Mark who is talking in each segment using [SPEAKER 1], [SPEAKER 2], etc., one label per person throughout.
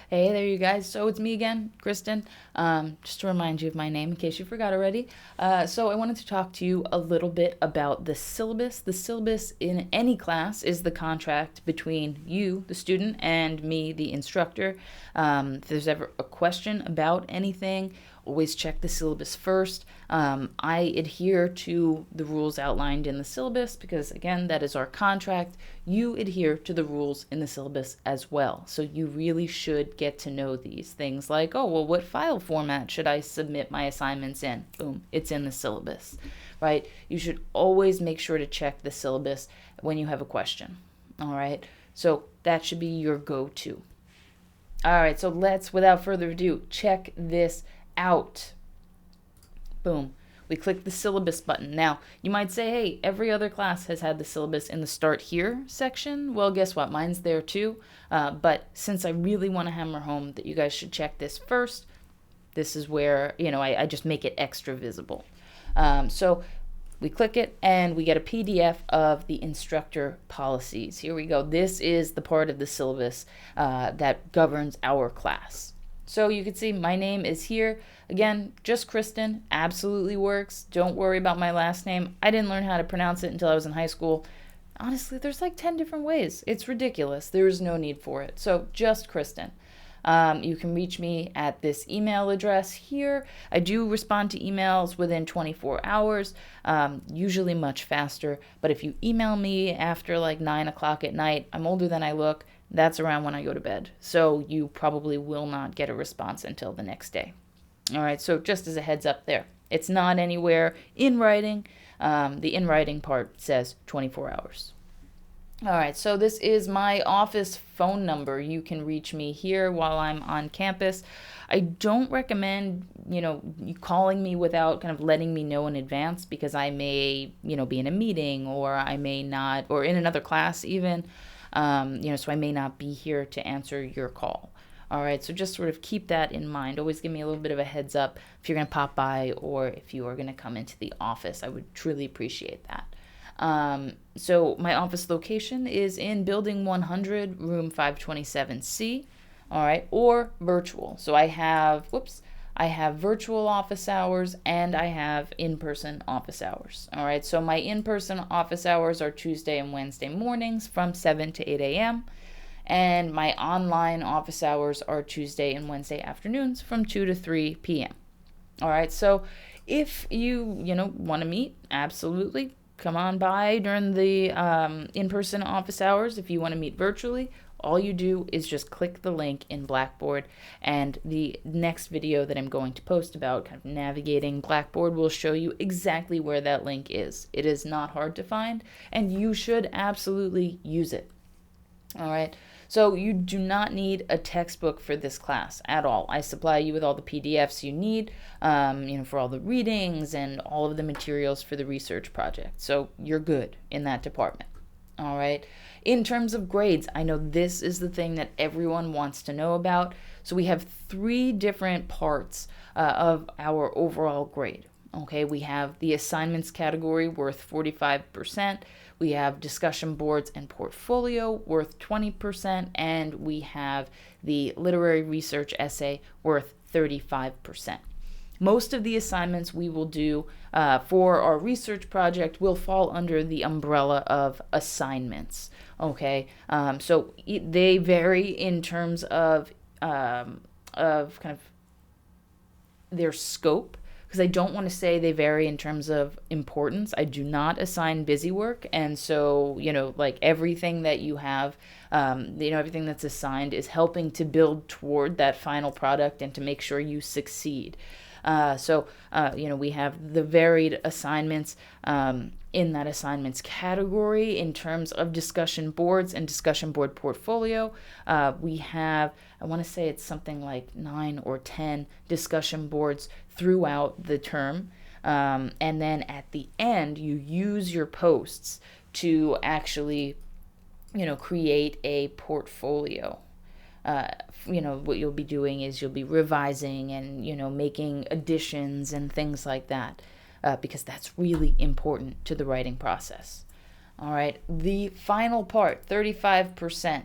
[SPEAKER 1] Hey there, you guys. So it's me again, Kristen. Just to remind you of my name in case you forgot already. So I wanted to talk to you a little bit about the syllabus. The syllabus in any class is the contract between you, the student, and me, the instructor. If there's ever a question about anything, always check the syllabus first. I adhere to the rules outlined in the syllabus because, again, that is our contract. You adhere to the rules in the syllabus as well. So you really should get to know these things like, oh, well, what file format should I submit my assignments in? Boom, it's in the syllabus, right? You should always make sure to check the syllabus when you have a question, all right? So that should be your go-to. All right, so let's, without further ado, check this out. Boom. We click the syllabus button. Now, you might say, hey, every other class has had the syllabus in the Start Here section. Well, guess what? Mine's there too. But since I really want to hammer home that you guys should check this first, this is where, I just make it extra visible. So we click it and we get a PDF of the Instructor Policies. Here we go. This is the part of the syllabus that governs our class. So you can see my name is here. Again, just Kristen, absolutely works. Don't worry about my last name. I didn't learn how to pronounce it until I was in high school. Honestly, there's like 10 different ways. It's ridiculous. There is no need for it. So just Kristen. You can reach me at this email address here. I do respond to emails within 24 hours, usually much faster. But if you email me after like 9 o'clock at night, I'm older than I look. That's around when I go to bed. So you probably will not get a response until the next day. All right, so just as a heads up there. It's not anywhere in writing. The in writing part says 24 hours. All right, so this is my office phone number. You can reach me here while I'm on campus. I don't recommend, you calling me without kind of letting me know in advance because I may, be in a meeting or I may not, or in another class even. So I may not be here to answer your call. All right, so just sort of keep that in mind. Always give me a little bit of a heads up if you're going to pop by or if you are going to come into the office. I would truly appreciate that. So my office location is in Building 100, Room 527C, all right, or virtual. So I have virtual office hours and I have in-person office hours, all right. So my in-person office hours are Tuesday and Wednesday mornings from 7 to 8 a.m. And my online office hours are Tuesday and Wednesday afternoons from 2 to 3 p.m. All right, so if you, want to meet, absolutely, come on by during the in-person office hours. If you want to meet virtually, all you do is just click the link in Blackboard, and the next video that I'm going to post about kind of navigating Blackboard will show you exactly where that link is. It is not hard to find, and you should absolutely use it. All right, so you do not need a textbook for this class at all. I supply you with all the PDFs you need, for all the readings and all of the materials for the research project. So you're good in that department. All right. In terms of grades, I know this is the thing that everyone wants to know about. So we have 3 different parts of our overall grade. Okay, we have the assignments category worth 45%. We have discussion boards and portfolio worth 20%. And we have the literary research essay worth 35%. Most of the assignments we will do for our research project will fall under the umbrella of assignments. Okay, so they vary in terms of kind of their scope, because I don't want to say they vary in terms of importance. I do not assign busy work, and so like everything that you have, everything that's assigned is helping to build toward that final product and to make sure you succeed. So we have the varied assignments in that assignments category. In terms of discussion boards and discussion board portfolio, we have, I want to say it's something like 9 or 10 discussion boards throughout the term. And then at the end, you use your posts to actually, create a portfolio. What you'll be doing is you'll be revising and, making additions and things like that, because that's really important to the writing process. All right. The final part, 35%,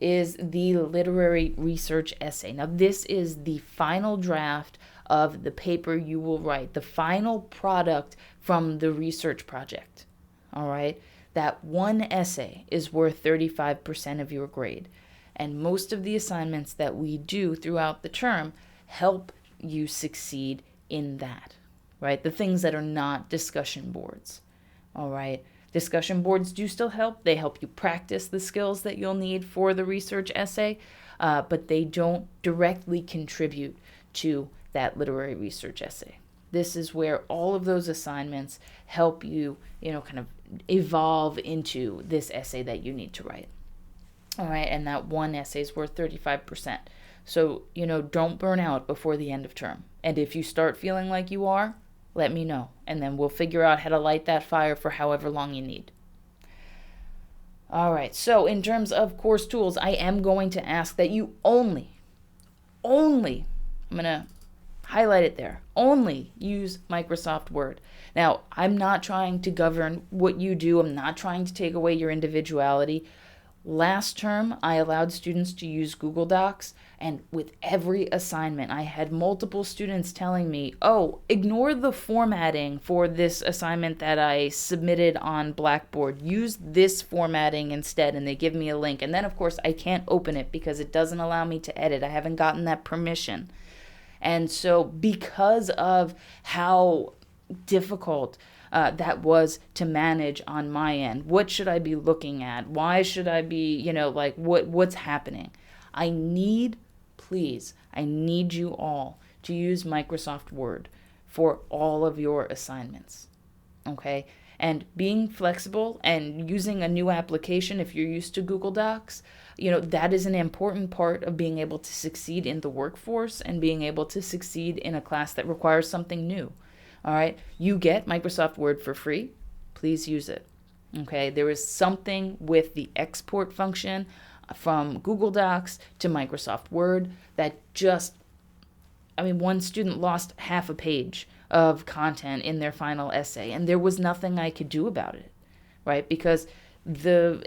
[SPEAKER 1] is the literary research essay. Now, this is the final draft of the paper you will write, the final product from the research project. All right? That one essay is worth 35% of your grade. And most of the assignments that we do throughout the term help you succeed in that, right? The things that are not discussion boards, all right? Discussion boards do still help. They help you practice the skills that you'll need for the research essay, but they don't directly contribute to that literary research essay. This is where all of those assignments help you, kind of evolve into this essay that you need to write. All right, and that one essay is worth 35%. So, don't burn out before the end of term. And if you start feeling like you are, let me know. And then we'll figure out how to light that fire for however long you need. All right, so in terms of course tools, I am going to ask that you only, I'm going to highlight it there, only use Microsoft Word. Now, I'm not trying to govern what you do. I'm not trying to take away your individuality. Last term, I allowed students to use Google Docs, and with every assignment, I had multiple students telling me, oh, ignore the formatting for this assignment that I submitted on Blackboard. Use this formatting instead, and they give me a link. And then, of course, I can't open it because it doesn't allow me to edit. I haven't gotten that permission. And so because of how difficult that was to manage on my end. What should I be looking at? Why should I be, what's happening? I need you all to use Microsoft Word for all of your assignments, okay? And being flexible and using a new application if you're used to Google Docs, that is an important part of being able to succeed in the workforce and being able to succeed in a class that requires something new. All right, you get Microsoft Word for free. Please use it. Okay, there is something with the export function from Google Docs to Microsoft Word that one student lost half a page of content in their final essay, and there was nothing I could do about it, right? Because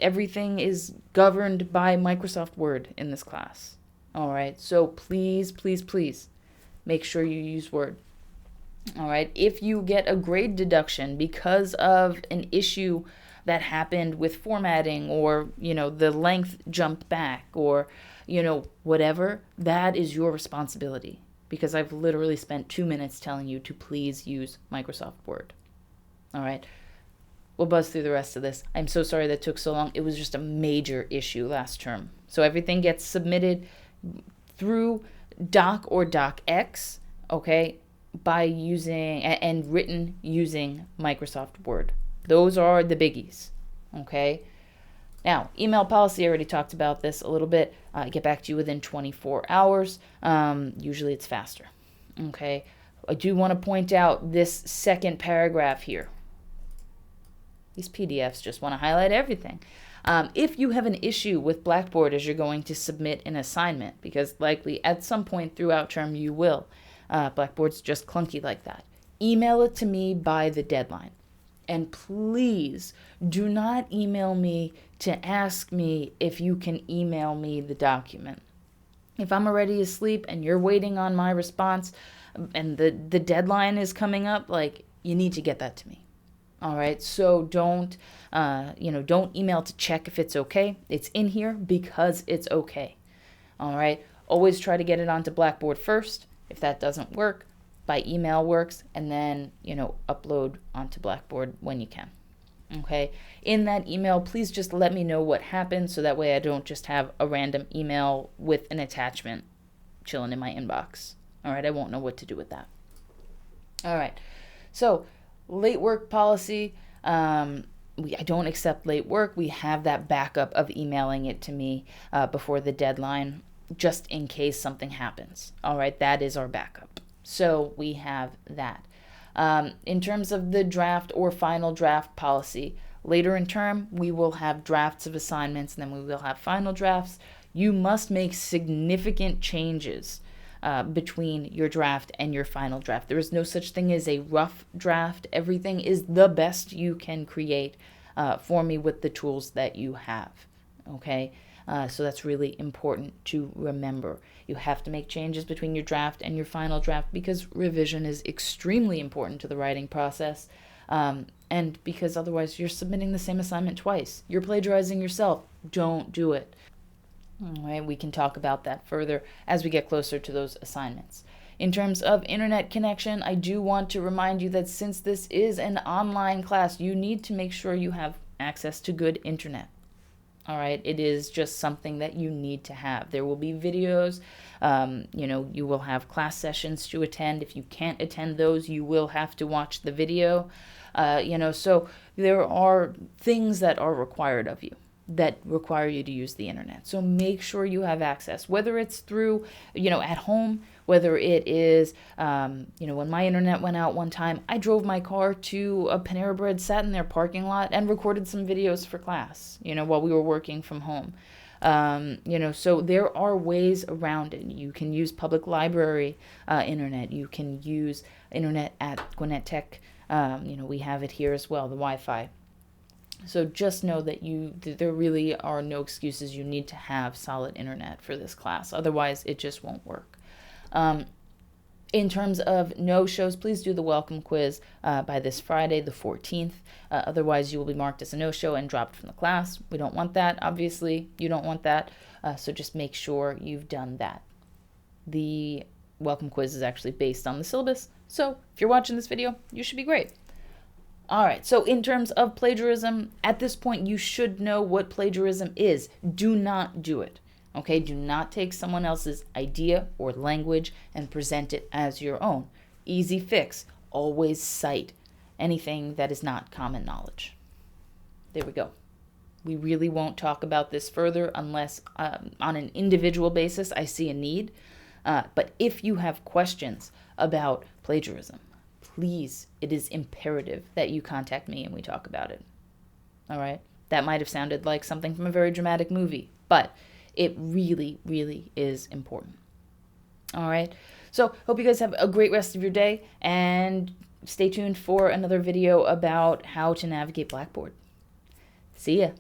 [SPEAKER 1] everything is governed by Microsoft Word in this class. All right, so please make sure you use Word. All right, if you get a grade deduction because of an issue that happened with formatting or, the length jumped back or, whatever, that is your responsibility because I've literally spent 2 minutes telling you to please use Microsoft Word. All right, we'll buzz through the rest of this. I'm so sorry that took so long. It was just a major issue last term. So everything gets submitted through Doc or DocX, okay, by using and written using Microsoft Word. Those are the biggies, okay? Now, email policy, I already talked about this a little bit. Get back to you within 24 hours. Usually it's faster, okay? I do want to point out this second paragraph here. These PDFs just want to highlight everything. If you have an issue with Blackboard as you're going to submit an assignment, because likely at some point throughout term you will, Blackboard's just clunky like that. Email it to me by the deadline. And please do not email me to ask me if you can email me the document. If I'm already asleep and you're waiting on my response and the deadline is coming up, you need to get that to me. All right, so don't email to check if it's okay. It's in here because it's okay. All right, always try to get it onto Blackboard first. If that doesn't work, by email works, and then, upload onto Blackboard when you can. Okay, in that email, please just let me know what happened so that way I don't just have a random email with an attachment chilling in my inbox. All right, I won't know what to do with that. All right, so late work policy, I don't accept late work. We have that backup of emailing it to me before the deadline, just in case something happens. All right, that is our backup. So we have that. In terms of the draft or final draft policy, later in term, we will have drafts of assignments, and then we will have final drafts. You must make significant changes between your draft and your final draft. There is no such thing as a rough draft. Everything is the best you can create for me with the tools that you have. Okay? So that's really important to remember. You have to make changes between your draft and your final draft because revision is extremely important to the writing process. And because otherwise you're submitting the same assignment twice. You're plagiarizing yourself. Don't do it. All right, we can talk about that further as we get closer to those assignments. In terms of internet connection, I do want to remind you that since this is an online class, you need to make sure you have access to good internet. All right, it is just something that you need to have. There will be videos, you will have class sessions to attend. If you can't attend those, you will have to watch the video. So there are things that are required of you that require you to use the internet. So make sure you have access, whether it's through, at home, whether it is, when my internet went out one time, I drove my car to a Panera Bread, sat in their parking lot and recorded some videos for class, while we were working from home. So there are ways around it. You can use public library internet. You can use internet at Gwinnett Tech. We have it here as well, the Wi-Fi. So just know that there really are no excuses. You need to have solid internet for this class. Otherwise, it just won't work. In terms of no-shows, please do the welcome quiz by this Friday, the 14th. Otherwise, you will be marked as a no-show and dropped from the class. We don't want that, obviously. You don't want that. So just make sure you've done that. The welcome quiz is actually based on the syllabus. So if you're watching this video, you should be great. All right, so in terms of plagiarism, at this point, you should know what plagiarism is. Do not do it, okay? Do not take someone else's idea or language and present it as your own. Easy fix, always cite anything that is not common knowledge. There we go. We really won't talk about this further unless on an individual basis I see a need. But if you have questions about plagiarism, please, it is imperative that you contact me and we talk about it. All right? That might have sounded like something from a very dramatic movie, but it really, really is important. All right? So hope you guys have a great rest of your day, and stay tuned for another video about how to navigate Blackboard. See ya.